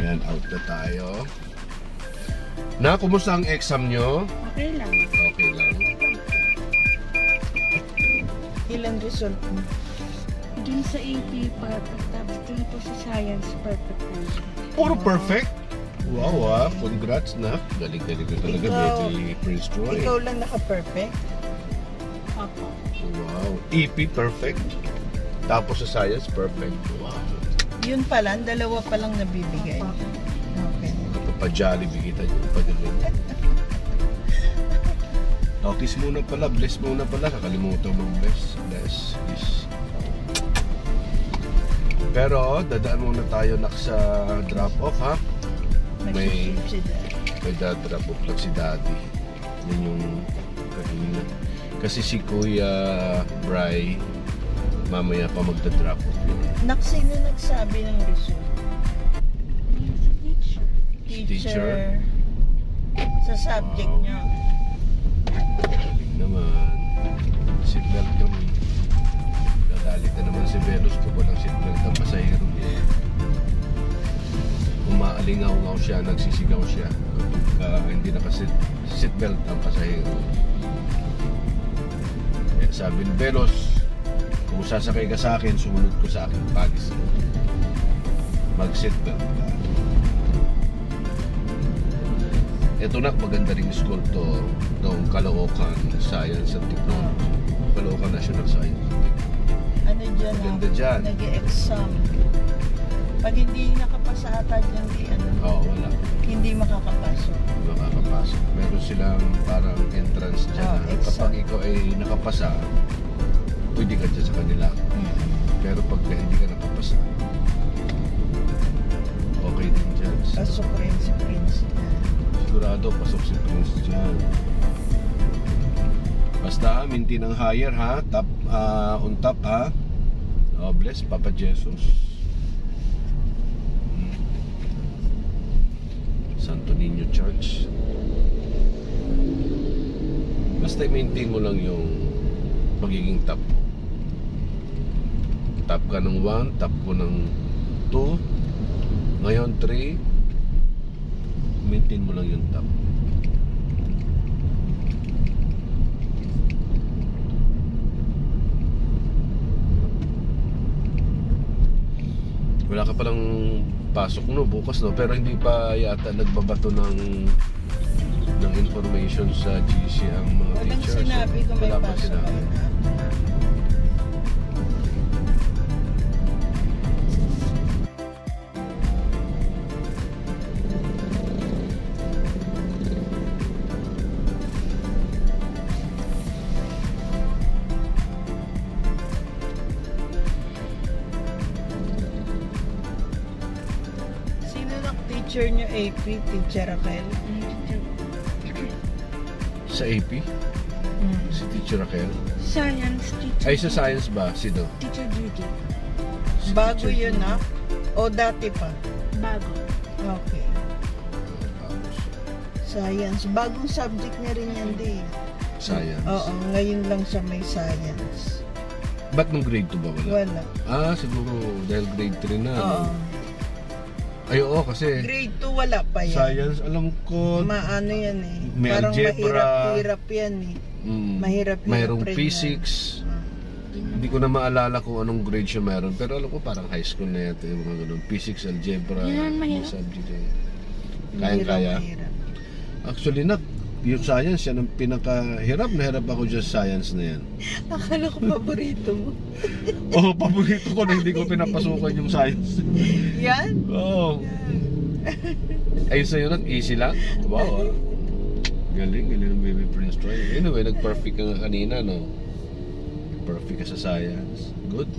Ayan, out na tayo. Na, kumusta ang exam nyo? Okay lang. Okay lang. Ilang result mo? Dun sa AP, perfect. Tapos dun po sa science, perfect na. Puro perfect? Wow, congrats na. Galing-galing ko talaga, baby Prince Troy. Ikaw lang naka-perfect? Opo. Wow, EP perfect. Tapos sa science, perfect. Wow. Yun pala, dalawa pa lang nabibigay. Okay. Kapapa-jollibee kita yung pagaling. Kiss muna pala, bless muna pala. Kakalimutan mag-bless. Bless, kiss. Pero, dadaan muna tayo sa drop-off, ha? May drop off lang si Daddy. Yun yung kanina. Kasi si Kuya Bry, mamaya pa magda-drop off yun. Sino nagsabi ng result? Teacher. Sa subject niya. Galing naman. Seatbelt kami. Nadalit na naman si Velos ko walang seatbelt ang pasahero niya. Umaalingaw siya, nagsisigaw siya. Hindi naka-seatbelt ang pasahero. Kaya sabi ni Velos, kung sasakay ka sa akin, sumunod ko sa akin pagis. Mag-seatbelt ka. Ito na, maganda rin school to noong Caloocan Science and Technology. Caloocan National Science. Ano dyan? Maganda dyan. Nag-exam. Pag hindi nakapasa ata dyan, Wala. hindi makakapasok. Makakapasok. Meron silang parang entrance dyan. Kapag ikaw ay nakapasa, pwede ka dyan sa kanila. Pero pag hindi ka nakapasa, okay din dyan. Pasok rin si Prince. Sigurado, pasok si Prince dyan. Basta, minti ng higher ha. Top, on top ha. Oh, bless Papa Jesus. Santo Niño Church. Basta maintain mo lang yung pagiging top. Top ka ng 1, top ko ng 2, ngayon 3. Maintain mo lang yung top. Wala ka palang pasok no bukas no, pero hindi pa yata nagbabato ng information sa GC ang mga teachers. Walang sinabi kung may pasok. Teacher nyo AP, Teacher Raquel? Sa AP? Si Teacher Raquel? Science, teacher. Ay, sa science ba? Sino? Teacher Judy. Si Bago Teacher yun Judy. O dati pa? Bago. Okay. Science. Bagong subject niya rin yan di. Science. Oo, ngayon lang siya may science. Ba't nung grade 2 ba wala? Wala. Siguro dahil grade 3 na. Oo. Ay, oo, kasi Grade 2 wala pa yan. science, alam ko, Maano yan eh. may Parang algebra. mahirap-hirap yan eh. Mahirap-hirap mayroong rin physics. Hindi ko na maalala kung anong grade siya meron, pero alam ko parang high school na yata yung mga ganun. Physics, algebra, Yan, mahirap. mga subject yan. Kayang-kaya. Mahirap. Actually, yung science, yan ang pinakahirap na hirap ako dyan sa science na yan. Akala ko paborito mo. Oo, paborito ko na hindi ko pinapasukan yung science. Yan? Oo. Ay, sa'yo lang, easy lang. Wow, galing ng baby Prince Troy. Anyway, nag-perfect ka nga kanina, no? Perfect ka sa science. Good.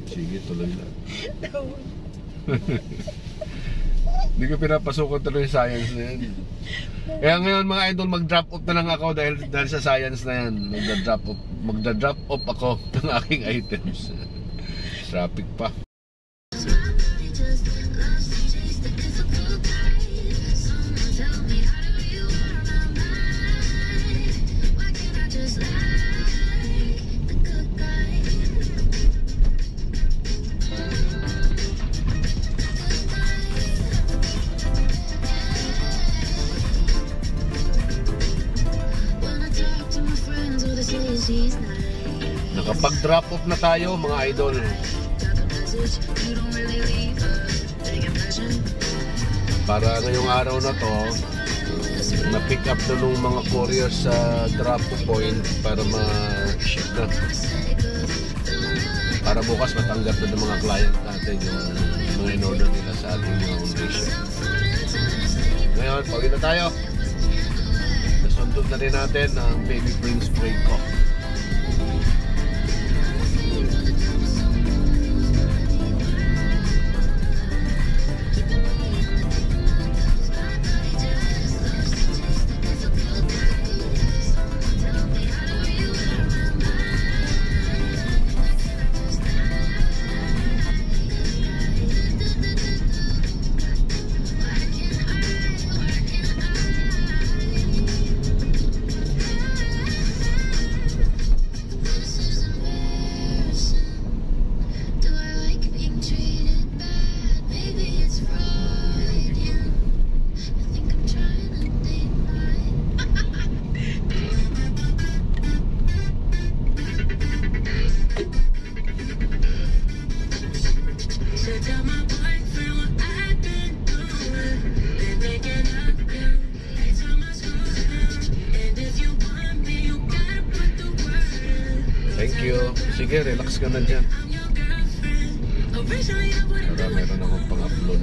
Sige, tuloy lang. Hindi ko pinapasukan tuloy yung science na yan. Kaya ngayon mga idol, mag-drop off na lang ako dahil sa science na yan. Magda-drop off ako ng aking items. Traffic pa. Nakapag-drop off na tayo mga idol. Para ngayong araw na to, na-pick up na nung mga courier sa drop off point para ma-ship na. Para bukas matanggap na ng mga client natin yung mga in-order nila sa ating mga foundation. Ngayon, pagin na tayo. Nasundot na rin natin ang Baby Brain Spray ko. Thank you. Sige, relax ka na dyan. Para meron akong pang-upload.